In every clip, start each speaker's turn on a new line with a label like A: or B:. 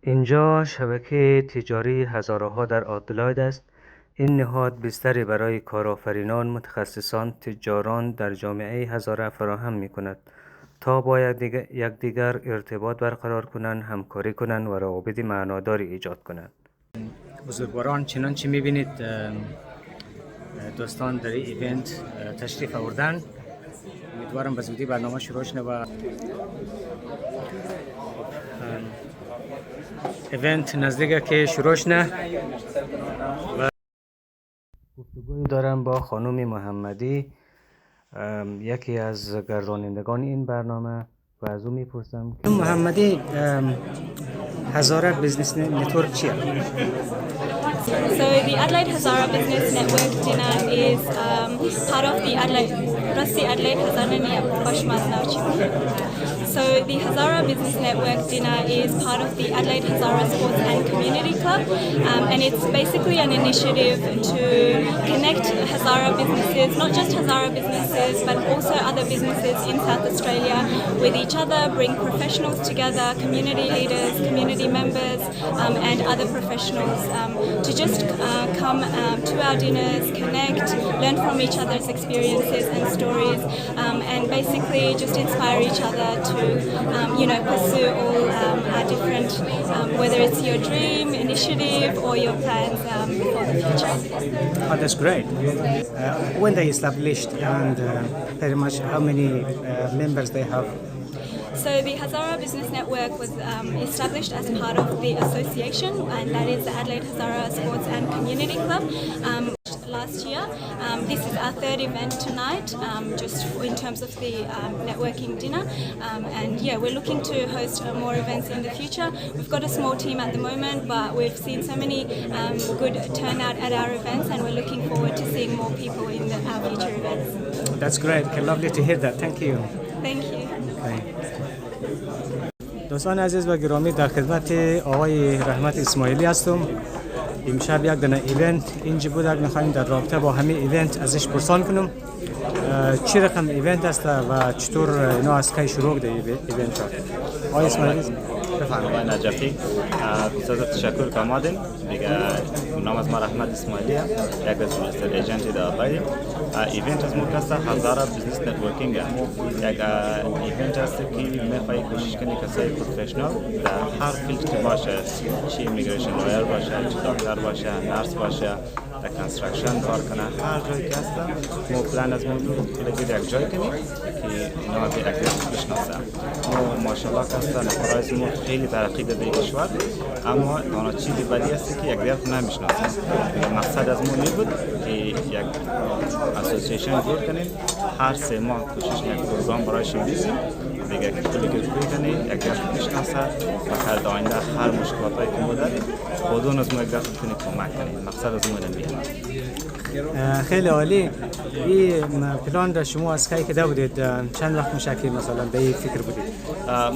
A: اینجا شبکه تجاری هزاره‌ها در آدلاید است. این نهاد بستری برای کارآفرینان، متخصصان، تجاران در جامعه هزاره فراهم می‌کند تا با یکدیگر ارتباط برقرار کنند، همکاری کنند و روابط معناداری ایجاد کنند.
B: بزرگواران، چنانچه می‌بینید دوستان در این ایونت تشریف آوردن. امیدوارم به زودی برنامه شروع شه و ایونت نزدیکه که شروع شه.
A: گفتگوی دارم با خانم محمدی، یکی از گردانندگان این برنامه، و از او میپرسم که
B: محمدی، هزاره بیزنس نتورک چیه؟
C: So the Adelaide Hazara Business Network dinner is part of the Adelaide Hazara Bashmasnarchi. So the Hazara Business Network dinner is part of the Adelaide Hazara Sports and Community Club, and it's basically an initiative to connect Hazara businesses, not just Hazara businesses, but also other businesses in South Australia with each other, bring professionals together, community leaders, community members, and other professionals to just come to our dinners, connect, learn from each other's experiences and stories, and basically just inspire each other to pursue all our different, whether it's your dream, initiative, or your plans for the future.
B: Oh, that's great. When they established and pretty much how many members they have?
C: So the Hazara Business Network was established as part of the association, and that is the Adelaide Hazara Sports and Community Club. Last year. This is our third event tonight, just in terms of the networking dinner. And yeah, we're looking to host more events in the future. We've got a small team at the moment, but we've seen so many good turnout at our events, and we're looking forward to seeing more people in our future events.
B: That's great. Okay, lovely to hear that. Thank you.
C: Thank you.
B: دوستان عزیز و گرامی، در خدمت آقای رحمت اسماعیلی هستم. امشب یک دونه ایونت اینجا بود. میخوایم در رابطه با همین ایونت ازش پرسان کنم چی رقم ایونت است و چطور اینا از کی شروع ده ایونت ها. آقای اسماعیلی
D: بفرمایید. نجفی، بسیار تشکر که آمدین. دیگه نام از ما رحمت اسماعیلی است، یک از رجیستر ایجنت در آبای. ایونت از مرکز هزارا بیزنس نتورکینگ است. یک ایونت است که میخوای کوشش کنی کسای پروفشنال در هر فیلد که باشه، چی ایمیگریشن لایر باشه، چی دکتر باشه، نرس باشه، در کنسترکشن کار کنه، هر جایی که هست ما پلان از موضوع بگیر یک جای کنی که اینا به اکتیویتی بشناسه. ما ماشاءالله کسان پرایز ما خیلی ترقی داده کشور، اما دانا چیزی بدی است که یک دیگر نمیشناسه. مقصد از ما می بود که یک اسوسییشن جور کنیم، هر 3 ماه کوشش کنیم پروگرام برایش بریزیم، دیگه کلی که کنی یک دیگر بشناسه و هر آینده هر مشکلاتی که ما داریم خودمون از ما یک دیگر کمک کنیم. مقصد از ما نمیه.
B: خیلی عالی. این پلان را شما از کی کده بودید؟ چند وقت مشکل مثلا به این فکر بودید؟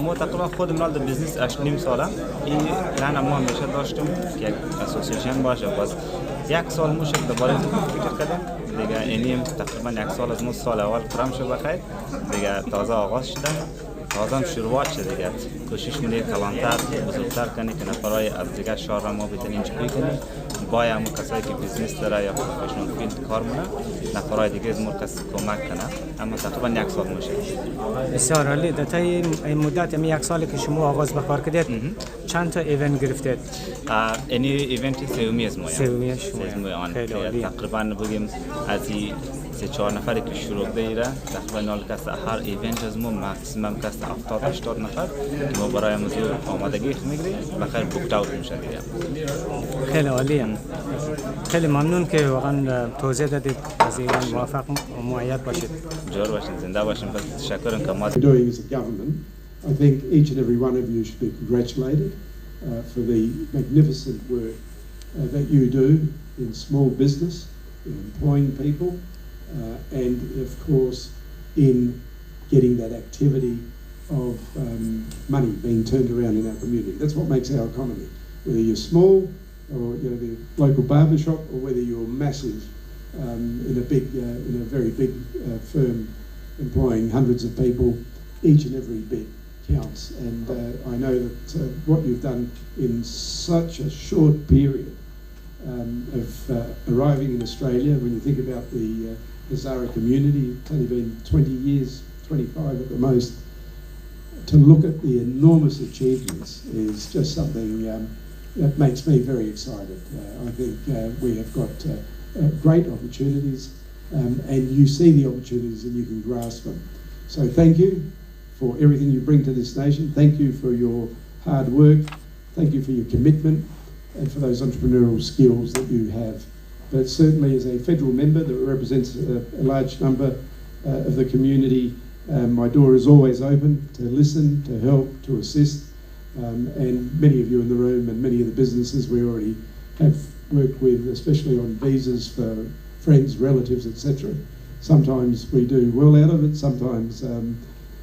D: ما تقریبا خود منال در بیزنس 8 ساله این پلان ما همیشه داشتیم که یک اسوسییشن باشه. باز 1 سال موشک دوباره فکر کردیم دیگه. اینیم تقریبا 1 سال از ما سال اول پرام شد بخیر دیگه، تازه آغاز شده، تازه هم شروعات شده دیگه. کوشش می‌کنیم کلانتر بزرگتر کنیم که نفرای از دیگه شهر ما بتونیم چیکار کنیم. با همون کسایی که بیزنس داره یا پروفشنال فیلد کار مونه، نفرای دیگه از مرکز کمک کنه. اما تقریبا 1 سال میشه.
B: بسیار عالی. در طی این مدت 1 سالی که شما آغاز به کار کردید چند تا ایونت گرفتید؟
D: اینی ایونت سومی از ما.
B: سومی شما.
D: خیلی عالی. تقریبا بگیم از 3-4 نفری که شروع دیره تقریبا نال کس هر ایونت از ما ماکسیمم کس 70-80 نفر که ما برای موضوع آمادگی میگیریم بخیر بوکت اوت میشه دیگه.
B: خیلی عالیه. خیلی ممنون که واقعا توضیح دادید. از این موفق و مؤید باشید.
D: جور باشید، زنده باشید. تشکرم که ما
E: doing as a government. I think each and every one of you should be congratulated for the magnificent work that you do in small business, in employing people, and of course in getting that activity of money being turned around in our community. That's what makes our economy. Whether you're small or the local barber shop, or whether you're massive in a very big firm employing hundreds of people, each and every bit counts. And I know that what you've done in such a short period of arriving in Australia, when you think about the Hazara community, it's only been 20 years, 25 at the most, to look at the enormous achievements is just something that makes me very excited. I think we have got great opportunities, and you see the opportunities and you can grasp them. So thank you for everything you bring to this nation. Thank you for your hard work. Thank you for your commitment and for those entrepreneurial skills that you have. But certainly as a federal member that represents a large number of the community, my door is always open to listen, to help, to assist. And many of you in the room and many of the businesses we already have worked with, especially on visas for friends, relatives, etc. Sometimes we do well out of it, sometimes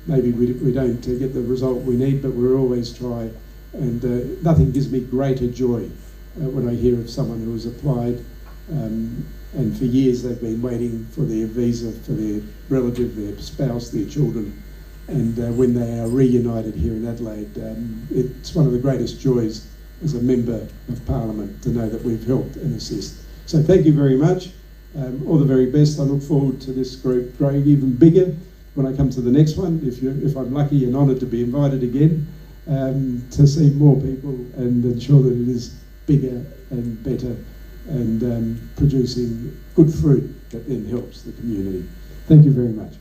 E: maybe we don't get the result we need, but we'll always try. And nothing gives me greater joy when I hear of someone who has applied and for years they've been waiting for their visa for their relative, their spouse, their children. And when they are reunited here in Adelaide, it's one of the greatest joys as a member of Parliament to know that we've helped and assist. So thank you very much. All the very best. I look forward to this group growing even bigger when I come to the next one, if I'm lucky and honoured to be invited again, to see more people and ensure that it is bigger and better and producing good fruit that then helps the community. Thank you very much.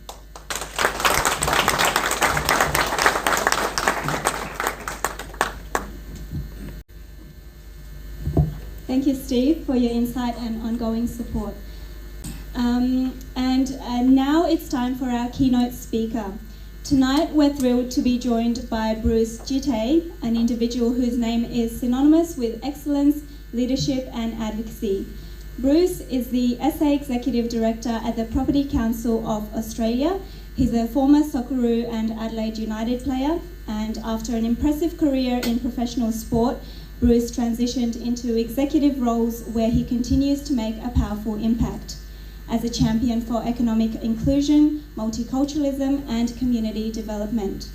C: Thank you, Steve, for your insight and ongoing support. And now it's time for our keynote speaker. Tonight, we're thrilled to be joined by Bruce Jitte, an individual whose name is synonymous with excellence, leadership, and advocacy. Bruce is the SA Executive Director at the Property Council of Australia. He's a former Socceroo and Adelaide United player, and after an impressive career in professional sport, Bruce transitioned into executive roles where he continues to make a powerful impact as a champion for economic inclusion, multiculturalism, and community development.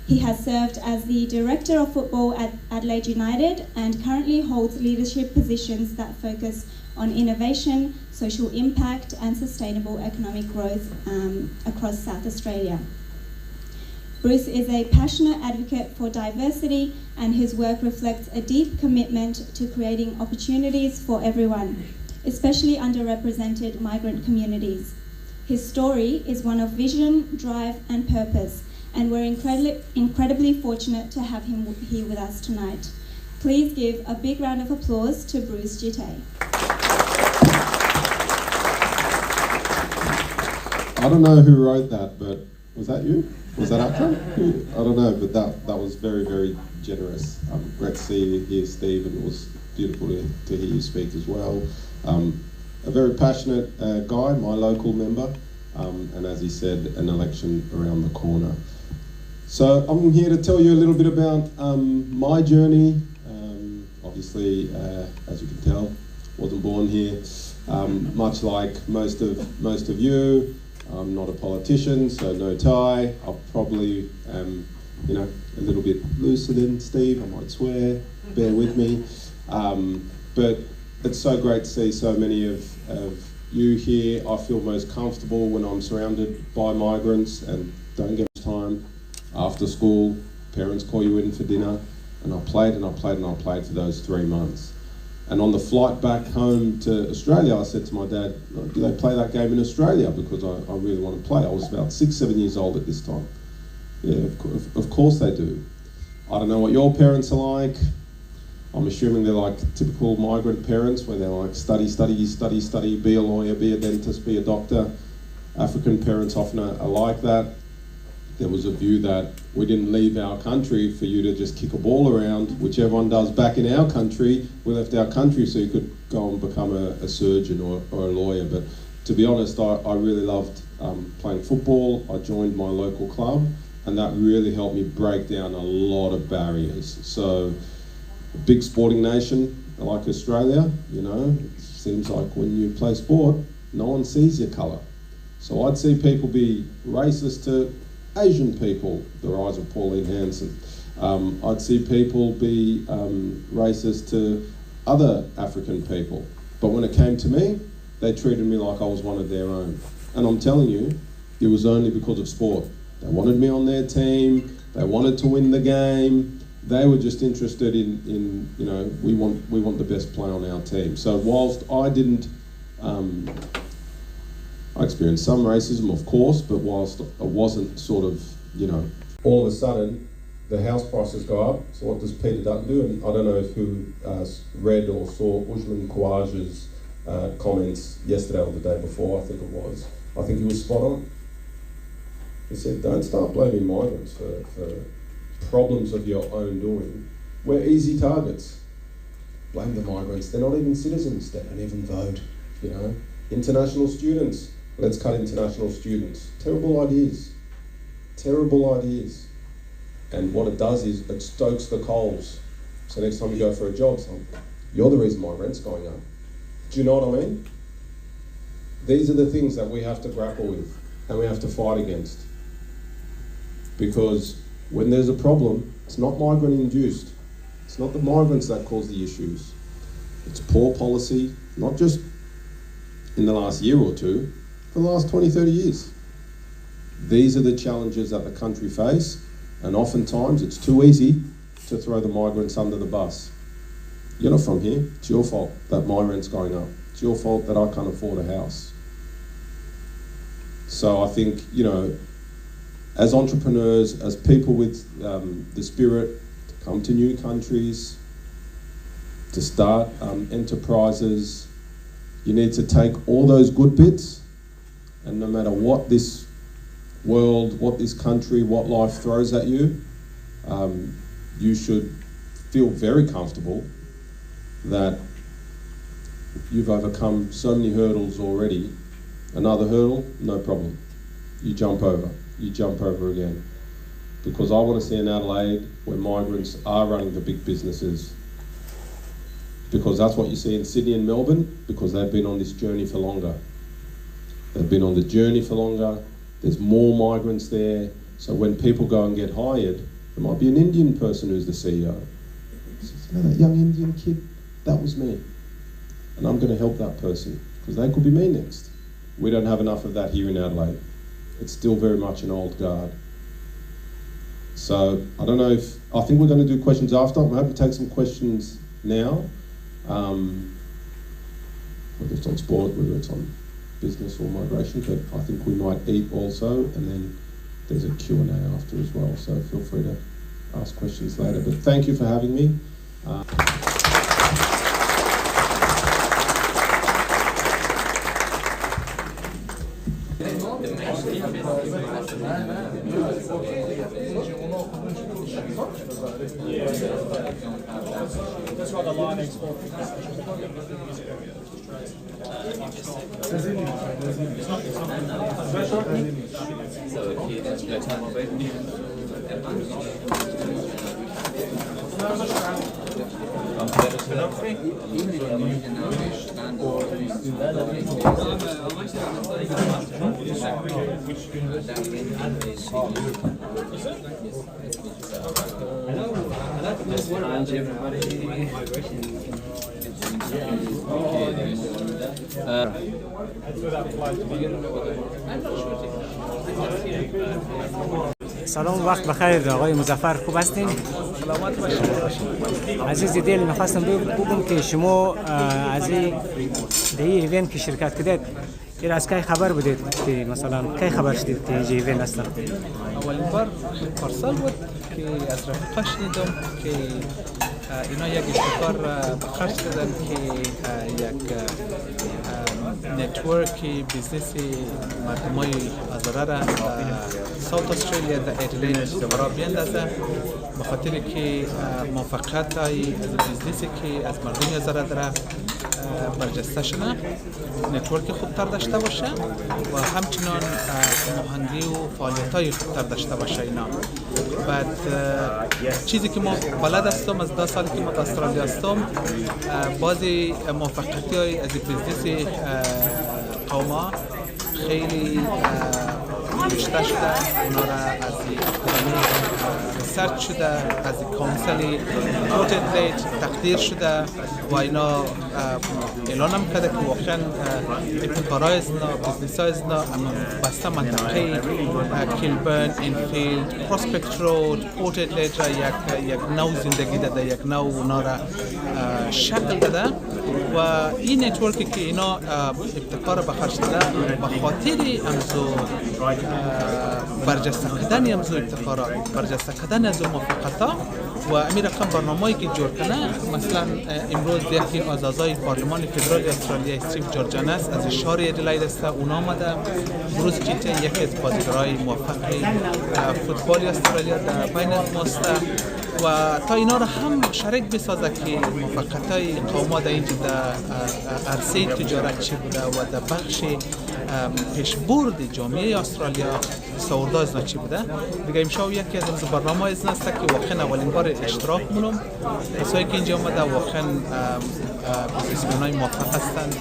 C: He has served as the Director of Football at Adelaide United and currently holds leadership positions that focus on innovation, social impact, and sustainable economic growth across South Australia. Bruce is a passionate advocate for diversity, and his work reflects a deep commitment to creating opportunities for everyone, especially underrepresented migrant communities. His story is one of vision, drive, and purpose, and we're incredibly fortunate to have him here with us tonight. Please give a big round of applause to Bruce Jitte.
F: I don't know who wrote that, but was that you? Was that Akram? I don't know, but that was very, very generous. Great to see you here, Steve, and it was beautiful to hear you speak as well. A very passionate guy, my local member, and as he said, an election around the corner. So I'm here to tell you a little bit about my journey. Obviously, as you can tell, wasn't born here. Much like most of you, I'm not a politician, so no tie. I'll probably a little bit looser than Steve. I might swear. Bear with me. But it's so great to see so many of you here. I feel most comfortable when I'm surrounded by migrants and don't get much time after school. Parents call you in for dinner, and I played and I played and I played for those 3 months. And on the flight back home to Australia, I said to my dad, do they play that game in Australia? Because I really want to play. I was about 6-7 years old at this time. Yeah, of course they do. I don't know what your parents are like. I'm assuming they're like typical migrant parents where they're like study, be a lawyer, be a dentist, be a doctor. African parents often are like that. There was a view that we didn't leave our country for you to just kick a ball around, which everyone does back in our country. We left our country so you could go and become a surgeon or a lawyer. But to be honest, I really loved playing football. I joined my local club, and that really helped me break down a lot of barriers. So a big sporting nation like Australia, it seems like when you play sport, no one sees your colour. So I'd see people be racist to Asian people, the rise of Pauline Hanson. I'd see people be racist to other African people. But when it came to me, they treated me like I was one of their own. And I'm telling you, it was only because of sport. They wanted me on their team, they wanted to win the game, they were just interested in you know, we want the best player on our team. So whilst I didn't, I experienced some racism, of course, but whilst I wasn't sort of, you know, all of a sudden, the house prices go up, so what does Peter Dutton do? And I don't know who read or saw Usman Khawaja's comments yesterday or the day before, I think it was. I think he was spot on. He said, don't start blaming migrants for problems of your own doing. We're easy targets. Blame the migrants. They're not even citizens. They don't even vote, you know. International students. Let's cut international students. Terrible ideas. Terrible ideas. And what it does is it stokes the coals. So next time you go for a job, you're the reason my rent's going up. Do you know what I mean? These are the things that we have to grapple with and we have to fight against. Because when there's a problem, it's not migrant induced. It's not the migrants that cause the issues. It's poor policy, not just in the last year or two, for the last 20, 30 years. These are the challenges that the country face, and oftentimes it's too easy to throw the migrants under the bus. You're not from here, it's your fault that my rent's going up. It's your fault that I can't afford a house. So I think, you know, as entrepreneurs, as people with the spirit to come to new countries, to start enterprises, you need to take all those good bits, and no matter what this world, what this country, what life throws at you, you should feel very comfortable that you've overcome so many hurdles already. Another hurdle, no problem. You jump over again. Because I want to see an Adelaide where migrants are running the big businesses. Because that's what you see in Sydney and Melbourne, because they've been on this journey for longer. They've been on the journey for longer. There's more migrants there. So when people go and get hired, there might be an Indian person who's the CEO. Says, you know, that young Indian kid, that was me. And I'm going to help that person, because they could be me next. We don't have enough of that here in Adelaide. It's still very much an old guard. So I don't know if, I think we're going to do questions after. I'm happy to take some questions now. Whether it's on sport, whether it's on business or migration, but I think we might eat also, and then there's a Q&A after as well, so feel free to ask questions later. But thank you for having me.
B: That's why the line export. سلام وقت بخیر آقای مظفر خوب هستین؟
G: سلامت باشید.
B: عزیز دل میخواستم بگم که شما از این ایونت که شرکت کردید این از کی خبر بودید که مثلا کی خبر شدید که اینجا ایونت هستن؟
G: اولین بار پارسال بود که از رفقا شنیدم که اینا یک ابتکار به خرج دادن که یک نتورک بیزنس مردمای هزاره را ساوت استرالیا در ادلید را بیندازه به خاطر که موفقیت های بیزنسی که از مردم هزاره داره برجسته شده، نتورک خوبتر داشته باشه و همچنان مهندی و فعالیت های خوبتر داشته باشه اینا. بعد چیزی که ما بلد هستم از 2 سالی که ما در استرالیا هستم، بعضی موفقیتی های از بیزنس قوما خیلی نوشته شده، اونا را از ریسرچ شده، از کانسل پروتیت تقدیر شده و اینا اعلان هم کرده که واقعا ابتکارهای ازنا، بزنس های ازنا بسته منطقه کیلبرن، اینفیلد، پروسپکت رود، پورتیت را یک نوع زندگی داده، یک نوع اونا را شکل داده و این نتورکی که اینا ابتکار بخرش داده به خاطر امزو برجسته کردن امزو ابتکارا، برجسته کردن از موفقیت‌ها و امیر رقم برنامه‌ای که جور کنه. مثلا امروز یکی از اعضای پارلمان فدرال استرالیا استیو جورجان است از شهر ادلاید است، اون آمده بروز کیت یکی از بازیگرای موفق فوتبال استرالیا در بین ماست و تا اینا را هم شریک بسازه که موفقیت‌های قوما در اینجا در عرصه تجارت چی بوده و در بخش پیشبرد جامعه استرالیا سوارده از چی بوده. دیگه امشب یکی از برنامه از است که واقعا اولین بار اشتراک مونم کسایی که اینجا آمده واقعا بزنسمن‌های موفق هستند،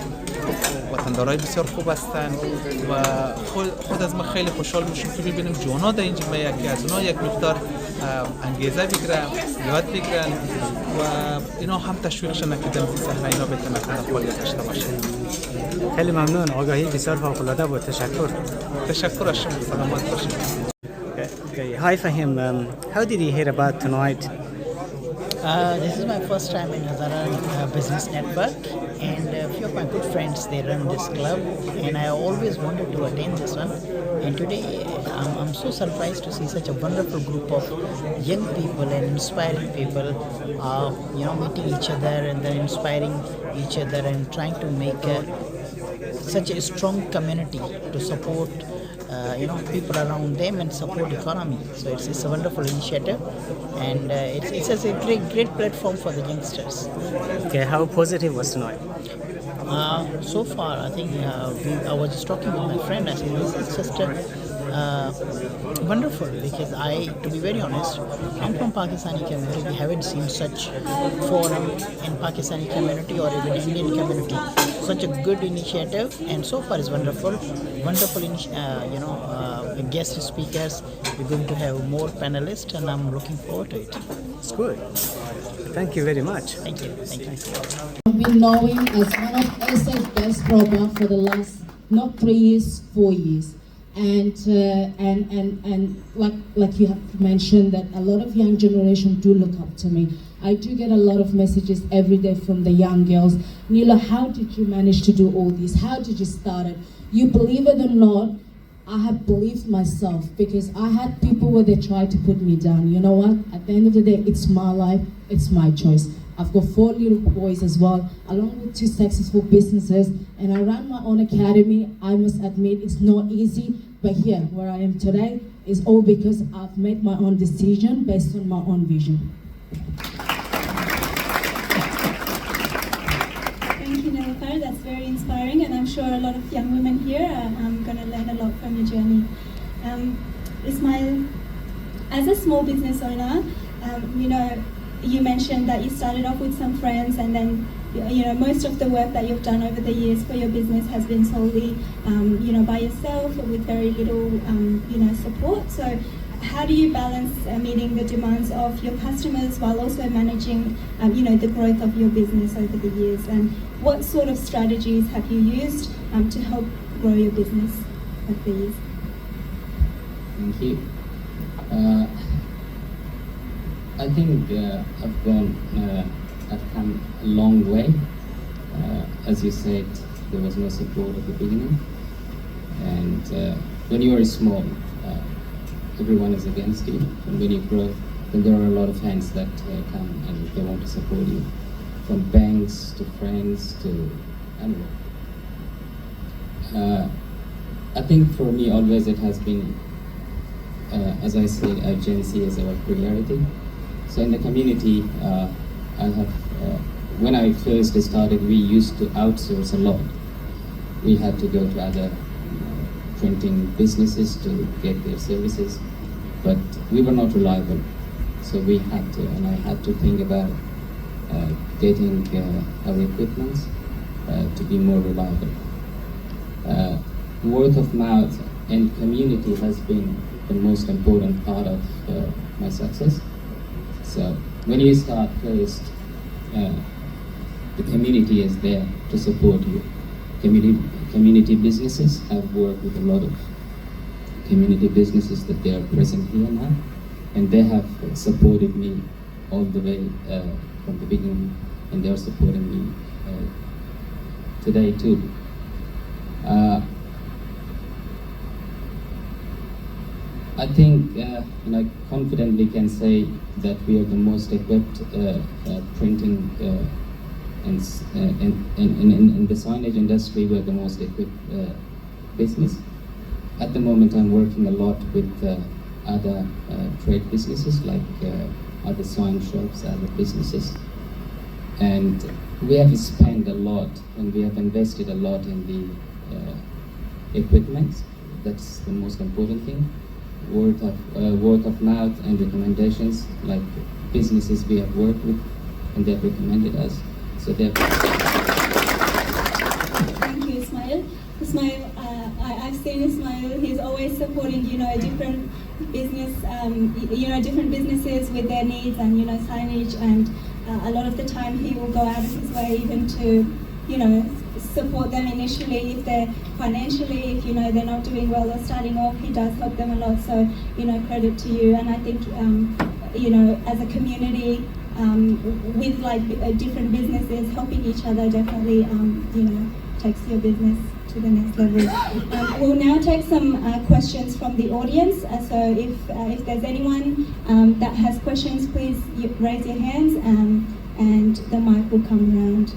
G: وطندارای بسیار خوب هستند و خود از ما خیلی خوشحال میشیم که ببینیم جوانا در این جمعه یکی از اونها یک مقدار انگیزه بگیرن، یاد بگیرن و اینا هم تشویقشون که در صحنه اینا بتونن فعالیت داشته باشن.
B: خیلی ممنون، آگاهی بسیار فوق‌العاده بود.
G: تشکر از شما، سلامت باشید.
B: Okay. Hi Fahim, how did you hear about tonight?
H: This is my first time in Hazara Business Network, and a few of my good friends, they run this club, and I always wanted to attend this one. And today I'm so surprised to see such a wonderful group of young people and inspiring people, meeting each other and then inspiring each other and trying to make such a strong community to support people around them and support economy. So it's a wonderful initiative, and it's a great platform for the youngsters.
B: Okay, how positive was tonight?
H: So far, I think I was just talking with my friend. I said it's just wonderful because to be very honest, I'm from Pakistani community. We haven't seen such forum in Pakistani community or even Indian community. Such a good initiative, and so far is wonderful. Wonderful, guest speakers. We're going to have more panelists, and I'm looking forward to it.
B: It's good. Thank you very much.
H: Thank you.
I: I've been knowing as one of ASA's best program for the last not 3 years, 4 years. And like you have mentioned that a lot of young generation do look up to me. I do get a lot of messages every day from the young girls. Nila, how did you manage to do all this? How did you start it? You believe it or not, I have believed myself because I had people where they tried to put me down. You know what? At the end of the day, it's my life, it's my choice. I've got 4 little boys as well, along with 2 successful businesses, and I run my own academy. I must admit it's not easy, but here, where I am today, is all because I've made my own decision based on my own vision.
C: Thank you, Nilüfer. That's very inspiring, and I'm sure a lot of young women here are going to learn a lot from your journey. Ismail, as a small business owner, you mentioned that you started off with some friends, and then most of the work that you've done over the years for your business has been solely by yourself or with very little support. So how do you balance meeting the demands of your customers while also managing the growth of your business over the years, and what sort of strategies have you used to help grow your business over the years?
J: Thank you. I think I've come a long way. As you said, there was no support at the beginning, and when you are small, everyone is against you. And when you grow, then there are a lot of hands that come and they want to support you, from banks to friends to anyone. I think for me, always it has been, as I said, urgency is our priority. So in the community, when I first started, we used to outsource a lot. We had to go to other printing businesses to get their services, but we were not reliable. So I had to think about getting our equipment to be more reliable. Word of mouth and community has been the most important part of my success. So when you start first, the community is there to support you. Community businesses, I've worked with a lot of community businesses that they are present here now, and they have supported me all the way from the beginning, and they are supporting me today too. I think I confidently can say that we are the most equipped printing and in the signage industry. We're the most equipped business. At the moment, I'm working a lot with other trade businesses, like other sign shops, other businesses, and we have spent a lot and we have invested a lot in the equipment. That's the most important thing. Word of mouth and recommendations, like businesses we have worked with and they have recommended us. So they've...
C: Thank you, Ismail. Ismail, I've seen Ismail. He's always supporting, different business, different businesses with their needs and signage. And a lot of the time, he will go out of his way even to, support them initially if they're financially, if they're not doing well or starting off. He does help them a lot. So credit to you. And I think as a community, with different businesses helping each other definitely takes your business to the next level. We'll now take some questions from the audience. So if there's anyone that has questions, please raise your hands and the mic will come around.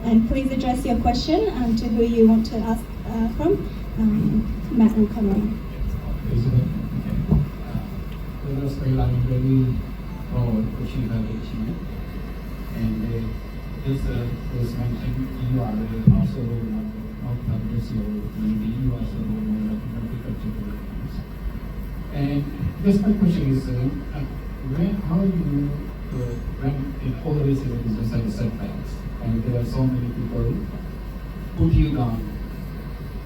C: And please address your question to who you want to ask from. Matt will come on.
K: It was very very proud to achieve that achievement. And as was mentioned, you are also not publish your community, you also know agricultural things. And just my question is, how you when in always in a business have setbacks, and there are so many people put you down.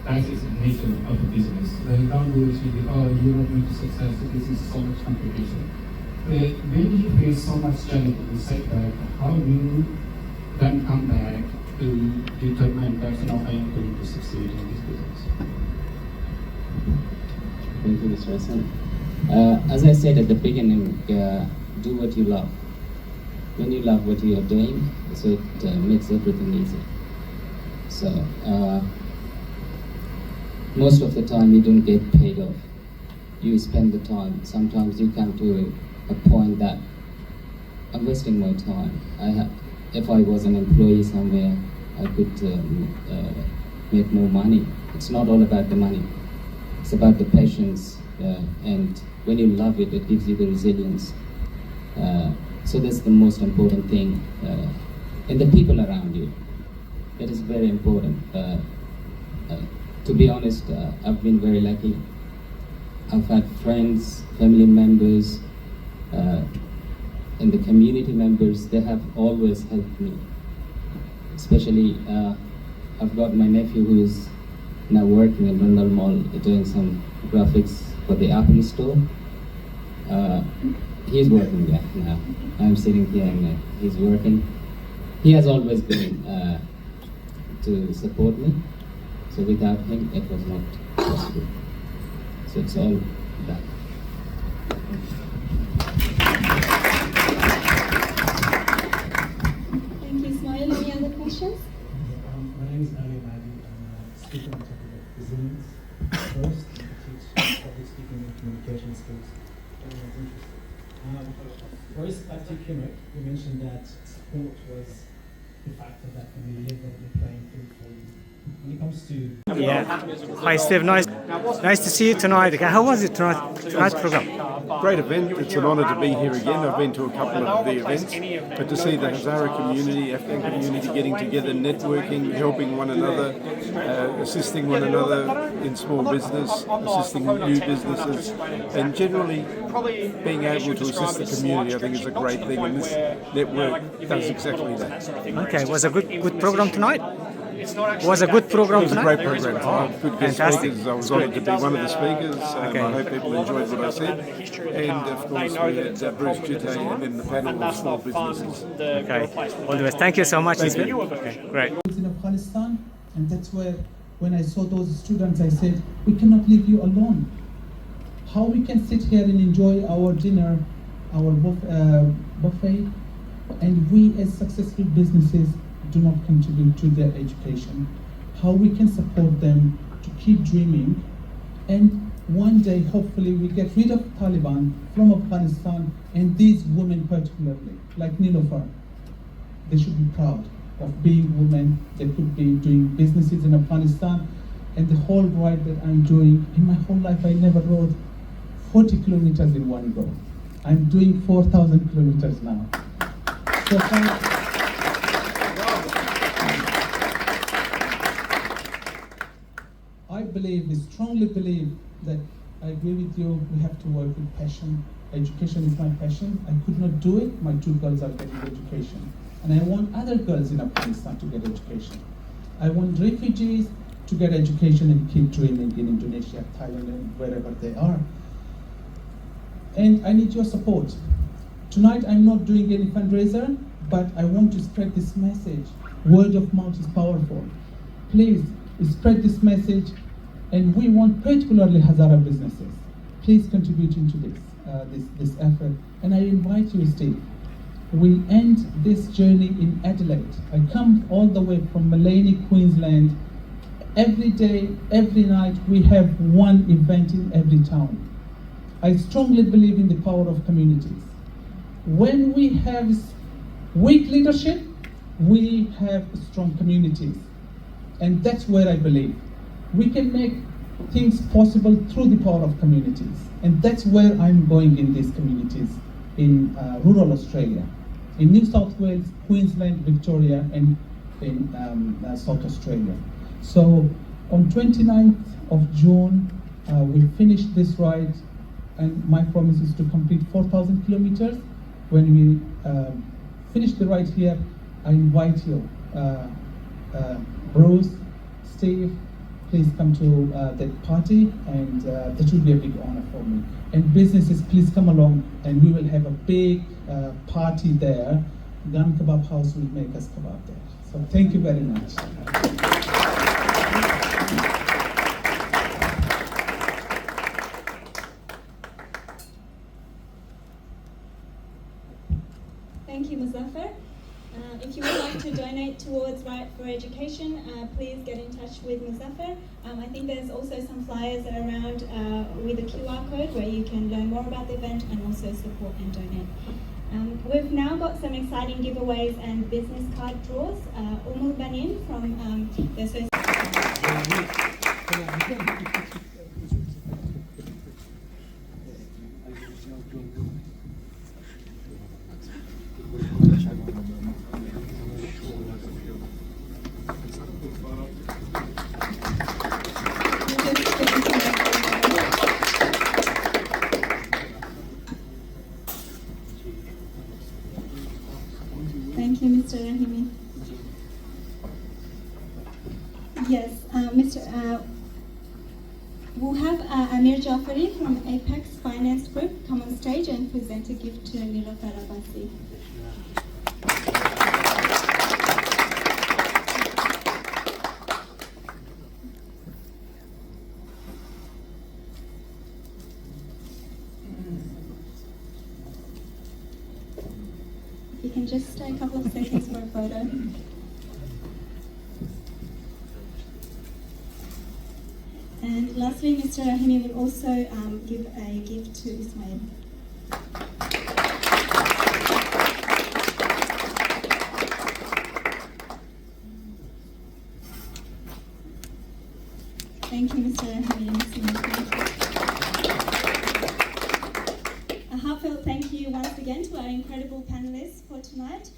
K: That is the nature of the business. When you can't do it, you're not going to success. This is so much competition. When you face so much challenge and setback, how do you then come back to determine that I am going to succeed in this business?
J: Thank you, Mr. Hassan. As I said at the beginning, do what you love. When you love what you are doing, so it makes everything easy. So most of the time you don't get paid off. You spend the time. Sometimes you come to a point that I'm wasting my time. If I was an employee somewhere, I could make more money. It's not all about the money. It's about the patience, and when you love it, it gives you the resilience. So that's the most important thing. And the people around you. That is very important. To be honest, I've been very lucky. I've had friends, family members, and the community members. They have always helped me. Especially, I've got my nephew who is now working in Rundle Mall doing some graphics for the Apple store. He's working there now. I'm sitting here and he's working. He has always been to support me. So without him, it was not possible. So it's all that.
C: Thank you, Ismail. Any other questions?
K: My name is Ali Madi. I'm a speaker on topic of resilience. First, I teach public speaking and communication skills. Everyone's interested. First, back to Kimrick, you mentioned that sport was the factor that can be level the playing field for you. When it comes to...
B: Yeah. Hi, Steve. Nice to see you tonight again. How was it tonight's program?
E: Great event. It's an honour to be here again. I've been to a couple of the events, but to see the Hazara community, Afghan community getting together, networking, helping one another, assisting one another in small business, assisting new businesses, and generally being able to assist the community, I think is a great thing, and this network does exactly that.
B: Okay, it was a good program tonight? was a good program
L: It was a
B: tonight?
L: great program tonight. Good guest
B: Fantastic.
L: speakers. I was honoured to be one of the speakers. I hope people enjoyed what I said. And of course we had Bruce Jitte and the panel of small businesses.
B: Okay. All the best. Thank you so much.
L: Thank
B: It's
L: you.
B: been- okay, great.
M: In Afghanistan, and that's where when I saw those students I said, we cannot leave you alone. How we can sit here and enjoy our dinner, our buffet, and we as successful businesses do not contribute to their education. How we can support them to keep dreaming, and one day hopefully we get rid of Taliban from Afghanistan, and these women particularly, like Niloufar, they should be proud of being women. They could be doing businesses in Afghanistan, and the whole ride that I'm doing, in my whole life I never rode 40 kilometers in one go. I'm doing 4,000 kilometers now. So I believe, we strongly believe that I agree with you, we have to work with passion. Education is my passion. I could not do it. My two girls are getting education. And I want other girls in Afghanistan to get education. I want refugees to get education and keep dreaming in Indonesia, Thailand, and wherever they are. And I need your support. Tonight I'm not doing any fundraiser, but I want to spread this message. Word of mouth is powerful. Please spread this message, and we want particularly Hazara businesses. Please contribute into this effort. And I invite you, Steve. We end this journey in Adelaide. I come all the way from Maleny, Queensland. Every day, every night, we have one event in every town. I strongly believe in the power of communities. When we have weak leadership, we have strong communities. And that's where I believe. We can make things possible through the power of communities. And that's where I'm going in these communities in rural Australia, in New South Wales, Queensland, Victoria, and in South Australia. So on 29th of June, we finish this ride, and my promise is to complete 4,000 kilometers. When we finish the ride here, I invite you, Bruce, Steve, please come to that party, and that will be a big honor for me. And businesses, please come along, and we will have a big party there. Gun Kebab House will make us kebab there. So thank you very much.
C: Thank you, Muzaffar. If you would like to donate towards Right for Education, please get in touch with Muzaffar. I think there's also some flyers around with a QR code where you can learn more about the event and also support and donate. We've now got some exciting giveaways and business card draws. Umul Banin from the Association. Thank you, Mr. Rahimi. Yes, we'll have Amir Jafari from Apex Finance Group come on stage and present a gift to Niloufar Abbasi. You can just stay a couple of seconds for a photo. And lastly, Mr. Rahimi will also give a gift to Ismail. Thank you, Mr. Rahimi and Ismail. A heartfelt thank you once again to our incredible panelists for tonight,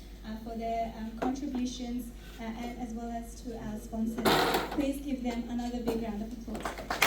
C: for their contributions, and as well as to our sponsors. Please give them another big round of applause.